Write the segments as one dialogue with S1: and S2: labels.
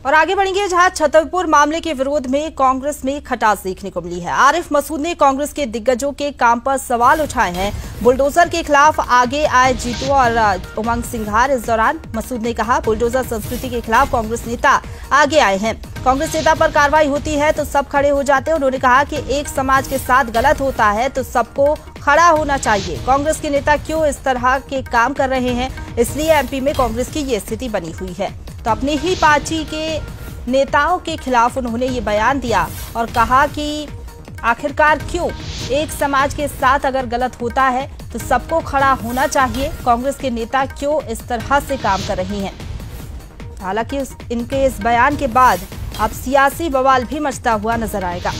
S1: और आगे बढ़ेंगे जहां छतरपुर मामले के विरोध में कांग्रेस में खटास देखने को मिली है। आरिफ मसूद ने कांग्रेस के दिग्गजों के काम पर सवाल उठाए हैं। बुलडोजर के खिलाफ आगे आए जीतू और उमंग सिंघार। इस दौरान मसूद ने कहा, बुलडोजर संस्कृति के खिलाफ कांग्रेस नेता आगे आए हैं। कांग्रेस नेता पर कार्रवाई होती है तो सब खड़े हो जाते हैं। उन्होंने कहा कि एक समाज के साथ गलत होता है तो सबको खड़ा होना चाहिए। कांग्रेस के नेता क्यों इस तरह के काम कर रहे हैं, इसलिए एमपी में कांग्रेस की ये स्थिति बनी हुई है। तो अपनी ही पार्टी के नेताओं के खिलाफ उन्होंने ये बयान दिया और कहा कि आखिरकार क्यों एक समाज के साथ अगर गलत होता है तो सबको खड़ा होना चाहिए। कांग्रेस के नेता क्यों इस तरह से काम कर रही हैं। हालांकि इनके इस बयान के बाद अब सियासी बवाल भी मचता हुआ नजर आएगा।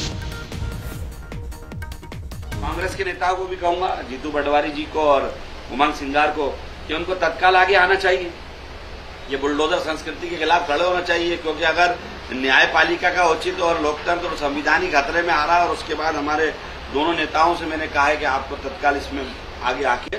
S2: कांग्रेस के नेताओं को भी कहूंगा, जीतू पटवारी जी को और उमंग सिंघार को, कि उनको तत्काल आगे आना चाहिए। ये बुलडोजर संस्कृति के खिलाफ खड़े होना चाहिए, क्योंकि अगर न्यायपालिका का उचित और लोकतंत्र और संविधान ही खतरे में आ रहा है। और उसके बाद हमारे दोनों नेताओं से मैंने कहा है कि आपको तत्काल इसमें आगे आके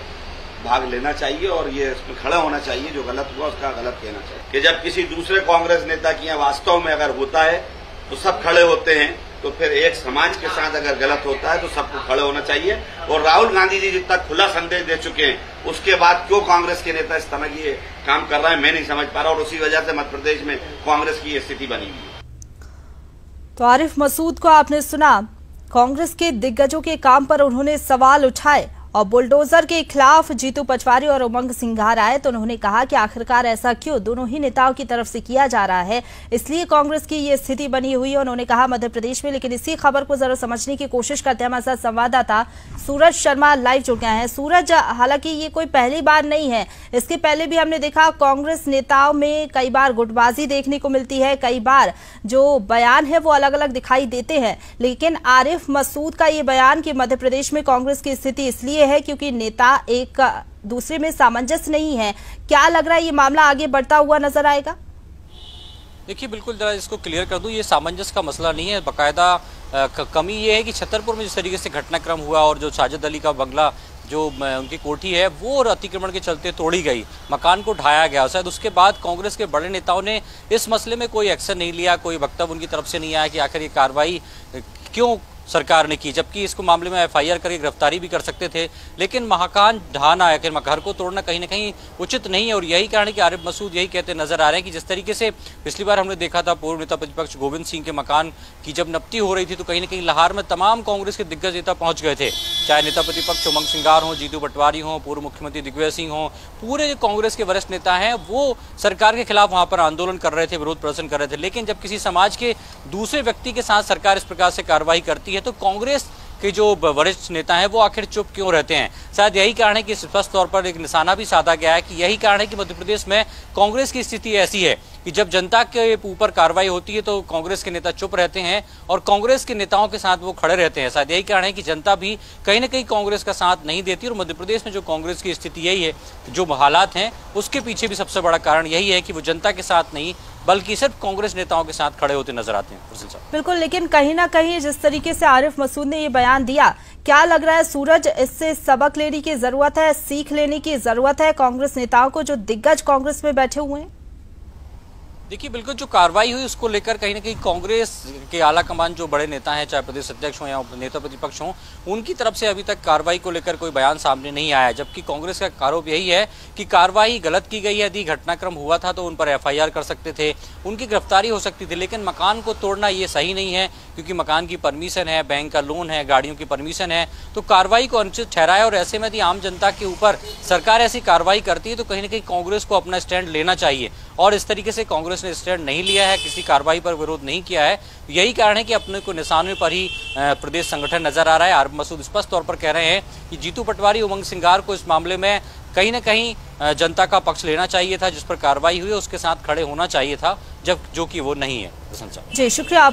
S2: भाग लेना चाहिए और ये इसमें खड़ा होना चाहिए। जो गलत हुआ उसका गलत कहना चाहिए। कि जब किसी दूसरे कांग्रेस नेता की यहाँ वास्तव में अगर होता है तो सब खड़े होते हैं, तो फिर एक समाज के साथ अगर गलत होता है तो सबको खड़े होना चाहिए। और राहुल गांधी जी जितना खुला संदेश दे चुके हैं, उसके बाद क्यों कांग्रेस के नेता इस तरह की काम कर रहा है मैं नहीं समझ पा रहा। और उसी वजह से मध्य प्रदेश में कांग्रेस की ये स्थिति बनी हुई है।
S1: तो आरिफ मसूद को आपने सुना, कांग्रेस के दिग्गजों के काम पर उन्होंने सवाल उठाए और बुलडोजर के खिलाफ जीतू पटवारी और उमंग सिंघार आए तो उन्होंने कहा कि आखिरकार ऐसा क्यों दोनों ही नेताओं की तरफ से किया जा रहा है, इसलिए कांग्रेस की ये स्थिति बनी हुई है। उन्होंने कहा मध्य प्रदेश में, लेकिन इसी खबर को जरा समझने की कोशिश करते हैं। हमारे साथ संवाददाता सूरज शर्मा लाइव जुड़ गए हैं। सूरज, हालांकि ये कोई पहली बार नहीं है, इसके पहले भी हमने देखा कांग्रेस नेताओं में कई बार गुटबाजी देखने को मिलती है, कई बार जो बयान है वो अलग अलग दिखाई देते हैं। लेकिन आरिफ मसूद का ये बयान कि मध्य प्रदेश में कांग्रेस की स्थिति इसलिए है क्योंकि नेता एक दूसरे में सामंजस्य नहीं है, क्या लग रहा है ये मामला आगे बढ़ता हुआ नजर आएगा?
S3: देखिए, बिल्कुल जरा इसको क्लियर कर दूं, ये सामंजस्य का मसला नहीं है। बाकायदा कमी ये है कि छतरपुर में जिस तरीके से घटनाक्रम हुआ और जो साजिद अली का बंगला, जो उनकी कोठी है, वो अतिक्रमण के चलते तोड़ी गई, मकान को ढाया गया, शायद उसके बाद कांग्रेस के बड़े नेताओं ने इस मसले में कोई एक्शन नहीं लिया, कोई वक्तव्य उनकी तरफ से नहीं आया कि आखिर ये कार्रवाई क्यों सरकार ने की, जबकि इसको मामले में एफआईआर करके गिरफ्तारी भी कर सकते थे। लेकिन मकान ढहाना या फिर घर को तोड़ना कहीं ना कहीं उचित नहीं है। और यही कारण है कि आरिफ मसूद यही कहते नजर आ रहे हैं कि जिस तरीके से पिछली बार हमने देखा था पूर्व नेता प्रतिपक्ष गोविंद सिंह के मकान की जब नपती हो रही थी तो कहीं ना कहीं लाहौर में तमाम कांग्रेस के दिग्गज नेता पहुंच गए थे, चाहे नेता प्रतिपक्ष उमंग सिंघार हों, जीतू पटवारी हों, पूर्व मुख्यमंत्री दिग्विजय सिंह हों, पूरे जो कांग्रेस के वरिष्ठ नेता हैं वो सरकार के खिलाफ वहां पर आंदोलन कर रहे थे, विरोध प्रदर्शन कर रहे थे। लेकिन जब किसी समाज के दूसरे व्यक्ति के साथ सरकार इस प्रकार से कार्रवाई करती है तो कांग्रेस के जो वरिष्ठ नेता हैं वो आखिर चुप क्यों रहते हैं। शायद यही कारण है कि स्पष्ट तौर पर एक निशाना भी साधा गया है कि यही कारण है कि मध्य प्रदेश में कांग्रेस की स्थिति ऐसी है कि जब जनता के ऊपर कार्रवाई होती है तो कांग्रेस के नेता चुप रहते हैं और कांग्रेस के नेताओं के साथ वो खड़े रहते हैं। शायद यही कारण है कि जनता भी कहीं ना कहीं कांग्रेस का साथ नहीं देती। और मध्य प्रदेश में जो कांग्रेस की स्थिति यही है, जो हालात हैं, उसके पीछे भी सबसे बड़ा कारण यही है कि वो जनता के साथ नहीं बल्कि सिर्फ कांग्रेस नेताओं के साथ खड़े होते नजर आते हैं।
S1: बिल्कुल, लेकिन कहीं ना कहीं जिस तरीके से आरिफ मसूद ने ये बयान दिया, क्या लग रहा है सूरज, इससे सबक लेने की जरूरत है, सीख लेने की जरूरत है कांग्रेस नेताओं को जो दिग्गज कांग्रेस में बैठे हुए हैं?
S3: देखिए, बिल्कुल जो कार्रवाई हुई उसको लेकर कहीं ना कहीं कांग्रेस के आला कमान जो बड़े नेता हैं, चाहे प्रदेश अध्यक्ष हों या नेता प्रतिपक्ष हों, उनकी तरफ से अभी तक कार्रवाई को लेकर कोई बयान सामने नहीं आया। जबकि कांग्रेस का आरोप यही है कि कार्रवाई गलत की गई है। यदि घटनाक्रम हुआ था तो उन पर एफआईआर कर सकते थे, उनकी गिरफ्तारी हो सकती थी। लेकिन मकान को तोड़ना ये सही नहीं है, क्योंकि मकान की परमिशन है, बैंक का लोन है, गाड़ियों की परमिशन है, तो कार्रवाई को अनुचित ठहराया। और ऐसे में यदि आम जनता के ऊपर सरकार ऐसी कार्रवाई करती है तो कहीं ना कहीं कांग्रेस को अपना स्टैंड लेना चाहिए। और इस तरीके से कांग्रेस ने स्टैंड नहीं लिया है, किसी कार्रवाई पर विरोध नहीं किया है। यही कारण है कि अपने को निशाने पर ही प्रदेश संगठन नजर आ रहा है। आरिफ मसूद स्पष्ट तौर पर कह रहे हैं कि जीतू पटवारी, उमंग सिंघार को इस मामले में कहीं ना कहीं जनता का पक्ष लेना चाहिए था, जिस पर कार्रवाई हुई उसके साथ खड़े होना चाहिए था, जो कि वो नहीं है।
S1: जी, शुक्रिया।